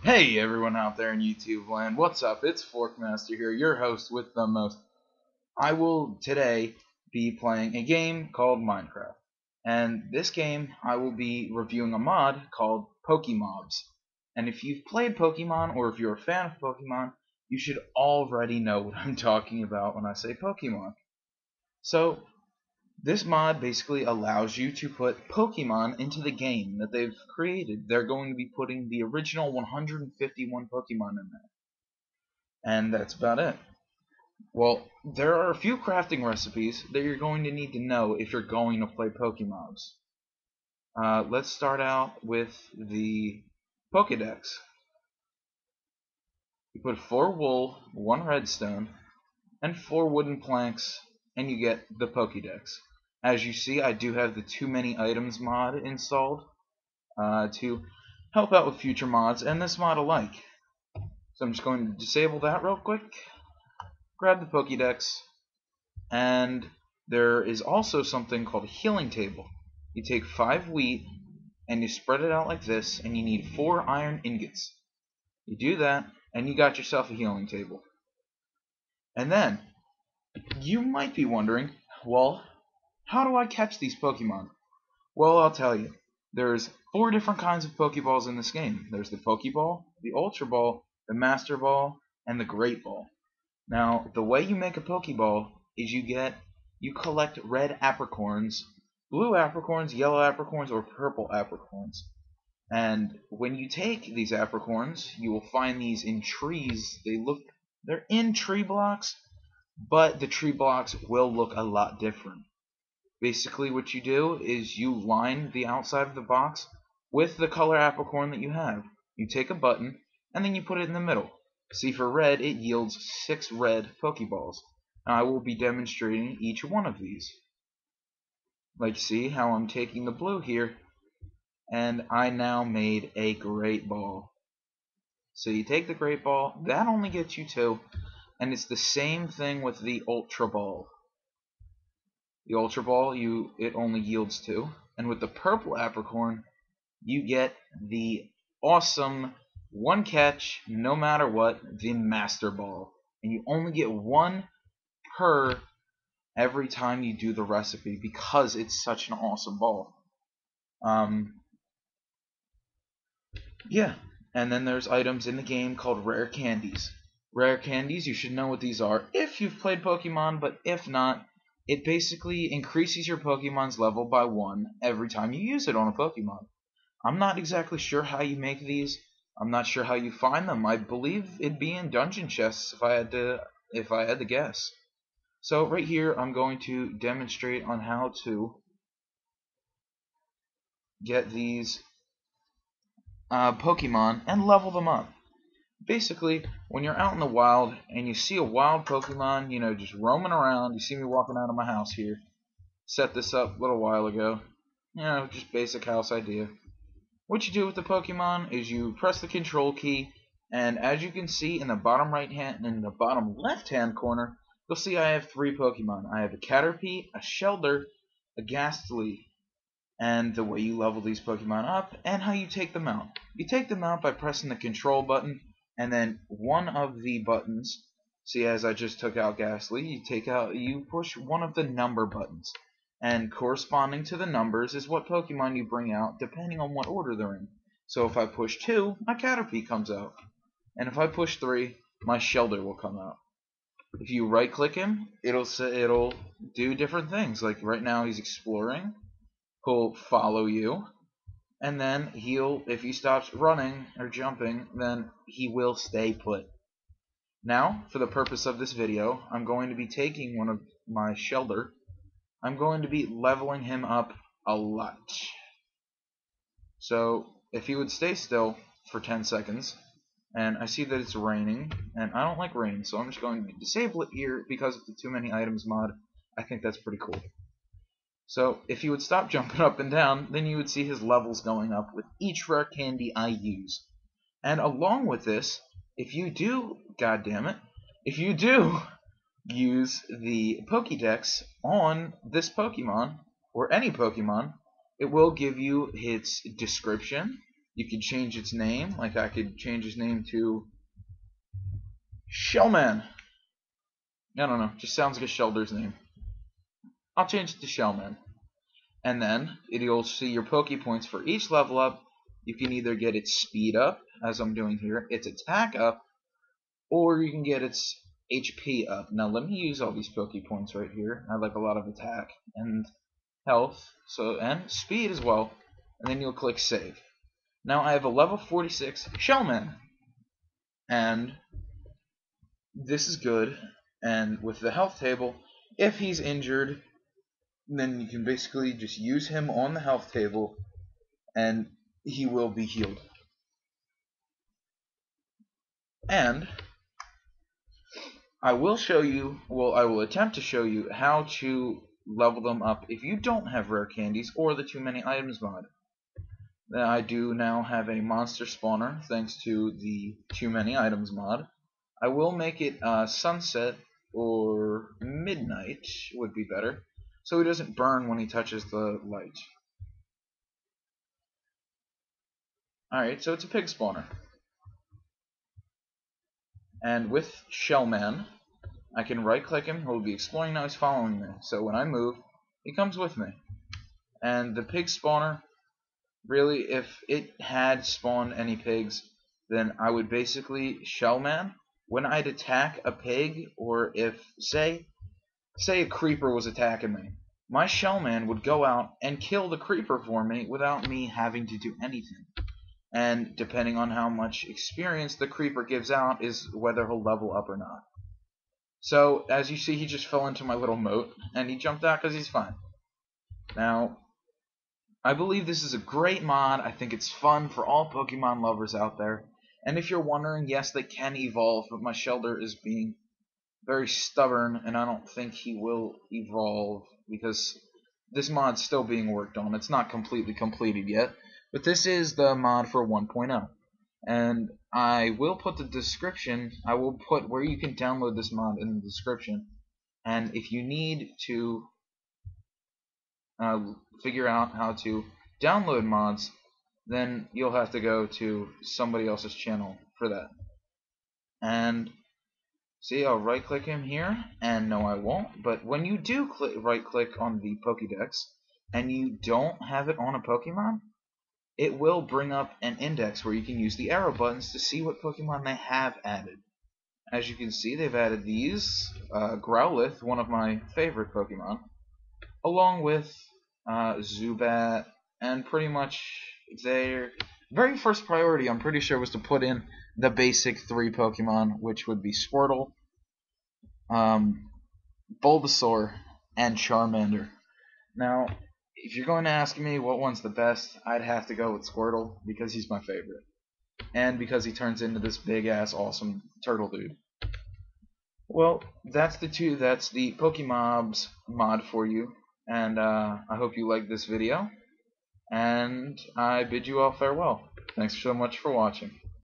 Hey everyone out there in YouTube land, what's up? It's Forkmaster here, your host with the most. I will today be playing a game called Minecraft. And this game, I will be reviewing a mod called Pokemobs. And if you've played Pokemon, or if you're a fan of Pokemon, you should already know what I'm talking about when I say Pokemon. So, this mod basically allows you to put Pokemon into the game that they've created. They're going to be putting the original 151 Pokemon in there. And that's about it. Well, there are a few crafting recipes that you're going to need to know if you're going to play Pokemobs. Let's start out with the Pokedex. You put 4 wool, 1 redstone, and 4 wooden planks, and you get the Pokedex. As you see, I do have the Too Many Items mod installed to help out with future mods and this mod alike. So I'm just going to disable that real quick, grab the Pokedex, and there is also something called a healing table. You take 5 wheat and you spread it out like this, and you need 4 iron ingots. You do that, and you got yourself a healing table. And then, you might be wondering, well, how do I catch these Pokemon? Well, I'll tell you. There's 4 different kinds of Pokeballs in this game. There's the Pokeball, the Ultra Ball, the Master Ball, and the Great Ball. Now, the way you make a Pokeball is you collect red apricorns, blue apricorns, yellow apricorns, or purple apricorns. And when you take these apricorns, you will find these in trees. They're in tree blocks, but the tree blocks will look a lot different. Basically what you do is you line the outside of the box with the color apricorn that you have. You take a button, and then you put it in the middle. See, for red, it yields 6 red Pokeballs. Now, I will be demonstrating each one of these. Like, see how I'm taking the blue here, and I now made a Great Ball. So you take the Great Ball, that only gets you 2, and it's the same thing with the Ultra Ball. The Ultra Ball, it only yields 2. And with the purple apricorn, you get the awesome 1 catch, no matter what, the Master Ball. And you only get 1 per every time you do the recipe because it's such an awesome ball. Yeah. And then there's items in the game called Rare Candies. Rare Candies, you should know what these are if you've played Pokemon, but if not, it basically increases your Pokemon's level by 1 every time you use it on a Pokemon. I'm not exactly sure how you make these. I'm not sure how you find them. I believe it'd be in dungeon chests if I had to guess. So right here I'm going to demonstrate on how to get these Pokemon and level them up. Basically, when you're out in the wild and you see a wild Pokemon, just roaming around, you see me walking out of my house here. Set this up a little while ago. Just basic house idea. What you do with the Pokemon is you press the control key, and as you can see in the bottom right hand and in the bottom left hand corner, you'll see I have 3 Pokemon. I have a Caterpie, a Shelder, a Ghastly. And the way you level these Pokemon up and how you take them out. You take them out by pressing the control button, and then one of the buttons, see, as I just took out Ghastly, you push one of the number buttons. And corresponding to the numbers is what Pokemon you bring out depending on what order they're in. So if I push 2, my Caterpie comes out. And if I push 3, my Shelder will come out. If you right click him, it'll do different things. Like right now he's exploring. He'll follow you, and then if he stops running or jumping, then he will stay put. Now, for the purpose of this video, I'm going to be taking one of my Shelder. I'm going to be leveling him up a lot. So, if he would stay still for 10 seconds, and I see that it's raining, and I don't like rain, so I'm just going to disable it here because of the Too Many Items mod. I think that's pretty cool. So, if you would stop jumping up and down, then you would see his levels going up with each rare candy I use. And along with this, if you do use the Pokédex on this Pokemon, or any Pokemon, it will give you its description, You could change its name, like I could change his name to Shellman. I don't know, just sounds like a Shelter's name. I'll change it to Shellman. And then you'll see your Poke Points for each level up. You can either get its speed up, as I'm doing here, its attack up, or you can get its HP up. Now let me use all these Poke Points right here. I like a lot of attack and health, and speed as well. And then you'll click save. Now I have a level 46 Shellman, and this is good. And with the health table, if he's injured, then you can basically just use him on the health table and he will be healed. And I will show you, well, I will attempt to show you how to level them up if you don't have rare candies or the too many items mod. I do now have a monster spawner thanks to the too many items mod. I will make it sunset or midnight would be better, so he doesn't burn when he touches the light. Alright, so it's a pig spawner. And with Shellman, I can right click him, he'll be exploring now, he's following me. So when I move, he comes with me. And the pig spawner, really, if it had spawned any pigs, then I would basically Shellman. When I'd attack a pig, or if, say a creeper was attacking me, my Shellman would go out and kill the creeper for me without me having to do anything. And depending on how much experience the creeper gives out is whether he'll level up or not. So, as you see, he just fell into my little moat, and he jumped out because he's fine. Now, I believe this is a great mod. I think it's fun for all Pokemon lovers out there. And if you're wondering, yes, they can evolve, but my Shelter is being very stubborn, and I don't think he will evolve because this mod's still being worked on. It's not completely completed yet, but this is the mod for 1.0. And I will put the description, I will put where you can download this mod in the description. And if you need to figure out how to download mods, then you'll have to go to somebody else's channel for that. And see, I'll right click him here, and no I won't, but when you do right click on the Pokédex and you don't have it on a Pokemon, it will bring up an index where you can use the arrow buttons to see what Pokemon they have added. As you can see, they've added these, Growlithe, one of my favorite Pokemon, along with Zubat, and pretty much their very first priority, I'm pretty sure, was to put in the basic 3 Pokemon, which would be Squirtle, Bulbasaur, and Charmander. Now, if you're going to ask me what one's the best, I'd have to go with Squirtle because he's my favorite. And because he turns into this big-ass awesome turtle dude. Well, that's the Pokemobs mod for you. And I hope you liked this video. And I bid you all farewell. Thanks so much for watching.